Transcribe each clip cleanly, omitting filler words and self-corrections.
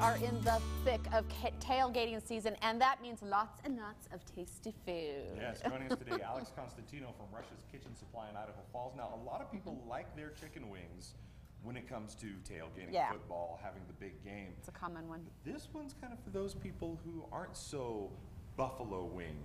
are in the thick of tailgating season, and that means lots and lots of tasty food. Yes, joining us today, Alex Constatino from Rush's Kitchen Supply in Idaho Falls. Now, a lot of people like their chicken wings when it comes to tailgating, football, having the big game. It's a common one. But this one's kind of for those people who aren't so buffalo wing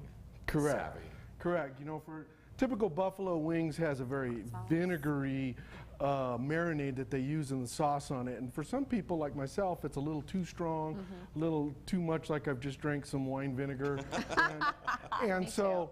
savvy. Correct. You know, for typical buffalo wings has a very vinegary marinade that they use in the sauce on it, and for some people like myself it's a little too strong, a little too much like I've just drank some wine vinegar. and so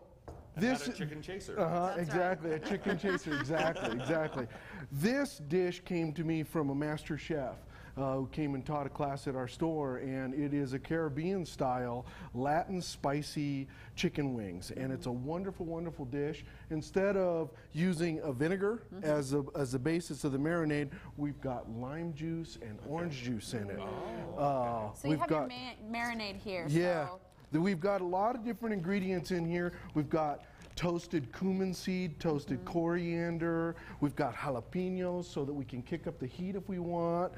this a chicken chaser. Exactly, right. A chicken chaser, exactly. This dish came to me from a master chef who came and taught a class at our store, and it is a Caribbean style Latin spicy chicken wings, and it's a wonderful, wonderful dish. Instead of using a vinegar as the basis of the marinade, we've got lime juice and orange juice in it. So you have your marinade here. Yeah. We've got a lot of different ingredients in here. We've got toasted cumin seed, toasted coriander. We've got jalapenos so that we can kick up the heat if we want.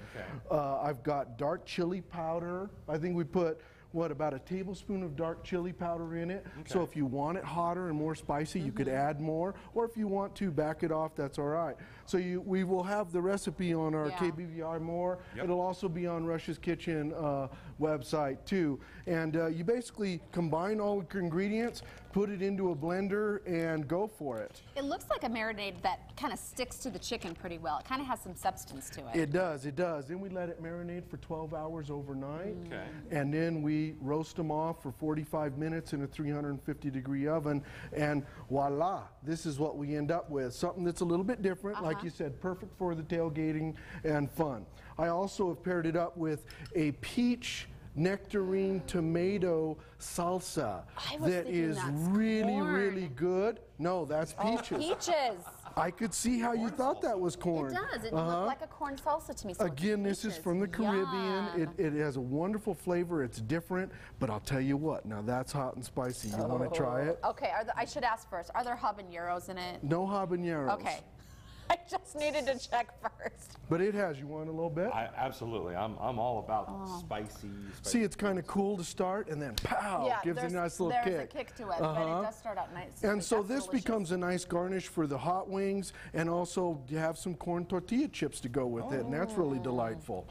I've got dark chili powder. I think we put, what, about a tablespoon of dark chili powder in it. So if you want it hotter and more spicy, you could add more. Or if you want to back it off, that's all right. So we will have the recipe on our KBVI More. It'll also be on Rush's Kitchen website too. And you basically combine all the ingredients, put it into a blender, and go for it. It looks like a marinade that kind of sticks to the chicken pretty well. It kind of has some substance to it. It does, it does. Then we let it marinate for 12 hours overnight. And then we roast them off for 45 minutes in a 350-degree oven, and voila, this is what we end up with. Something that's a little bit different, like you said, perfect for the tailgating and fun. I also have paired it up with a peach nectarine tomato salsa that is really good. No, that's peaches. Peaches. I could see how you thought that was corn. It does. It looked like a corn salsa to me. So again, this is from the Caribbean. It has a wonderful flavor. It's different, but I'll tell you what. Now that's hot and spicy. You want to try it? Okay. I should ask first. Are there habaneros in it? No habaneros. Okay. I just needed to check first. But it has. You want a little bit? Absolutely. I'm all about spicy. See, it's kind of cool to start, and then pow, gives a nice little kick. There's a kick to it, but it does start out nice. And so this becomes a nice garnish for the hot wings, and also you have some corn tortilla chips to go with it, and that's really delightful.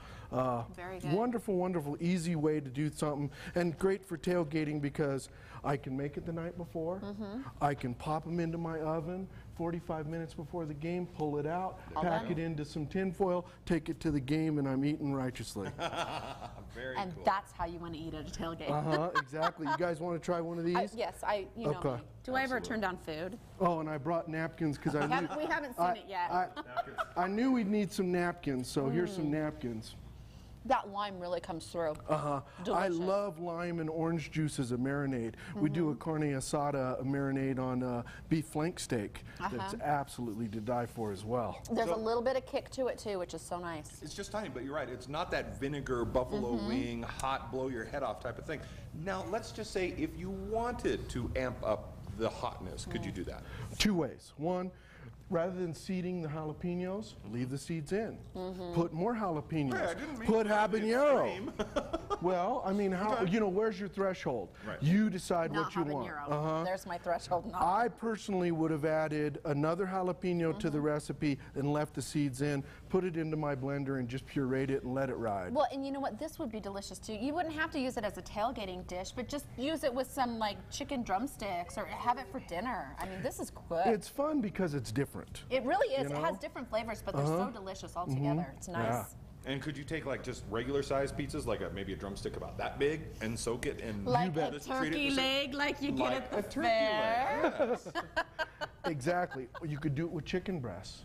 Very good. Wonderful, wonderful, easy way to do something, and great for tailgating because I can make it the night before. I can pop them into my oven 45 minutes before the game, pull it out, pack it into some tin foil, take it to the game, and I'm eating righteously. Very cool. And that's how you want to eat at a tailgate. Exactly. You guys want to try one of these? Yes, you know me. Do I ever turn down food? Oh, and I brought napkins because I knew we haven't seen it yet. I knew we'd need some napkins, so here's some napkins. That lime really comes through. I love lime and orange juice as a marinade. We do a carne asada marinade on beef flank steak. That's absolutely to die for as well. There's a little bit of kick to it too, which is so nice. It's just tiny, but you're right. It's not that vinegar, buffalo wing, hot, blow your head off type of thing. Now, let's just say if you wanted to amp up the hotness, could you do that? Two ways. One, rather than seeding the jalapenos, leave the seeds in. Put more jalapenos. Hey, I didn't mean put habanero. Well, I mean, you know, where's your threshold? You decide what you want. There's my threshold. I personally would have added another jalapeno to the recipe and left the seeds in, put it into my blender and just pureed it and let it ride. Well, and you know what? This would be delicious too. You wouldn't have to use it as a tailgating dish, but just use it with some like chicken drumsticks or have it for dinner. I mean, this is good. It's fun because it's different. It really is. It has different flavors, but they're so delicious all together. It's nice. And could you take like just regular sized pizzas, like maybe a drumstick about that big, and soak it and like a turkey leg, like you get at the fair? Exactly. You could do it with chicken breasts.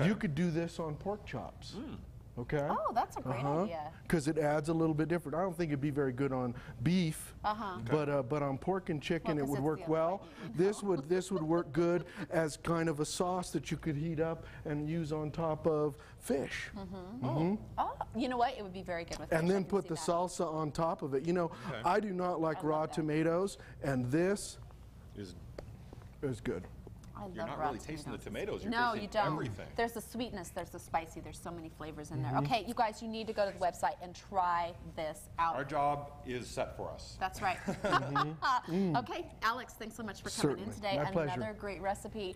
You could do this on pork chops. Okay. Oh, that's a great idea. Because it adds a little bit different. I don't think it'd be very good on beef, but on pork and chicken it would work well. This would work good as kind of a sauce that you could heat up and use on top of fish. Oh, you know what? It would be very good with fish. And then put the salsa on top of it. You know, I do not like raw tomatoes, and this is good. I you're love not raw really tasting the tomatoes. tomatoes. You're No, tasting you don't. everything. There's the sweetness, there's the spicy, there's so many flavors in there. Okay, you guys, you need to go to the website and try this out. Our job is set for us. That's right. Okay, Alex, thanks so much for coming in Certainly. today. My pleasure. Another great recipe.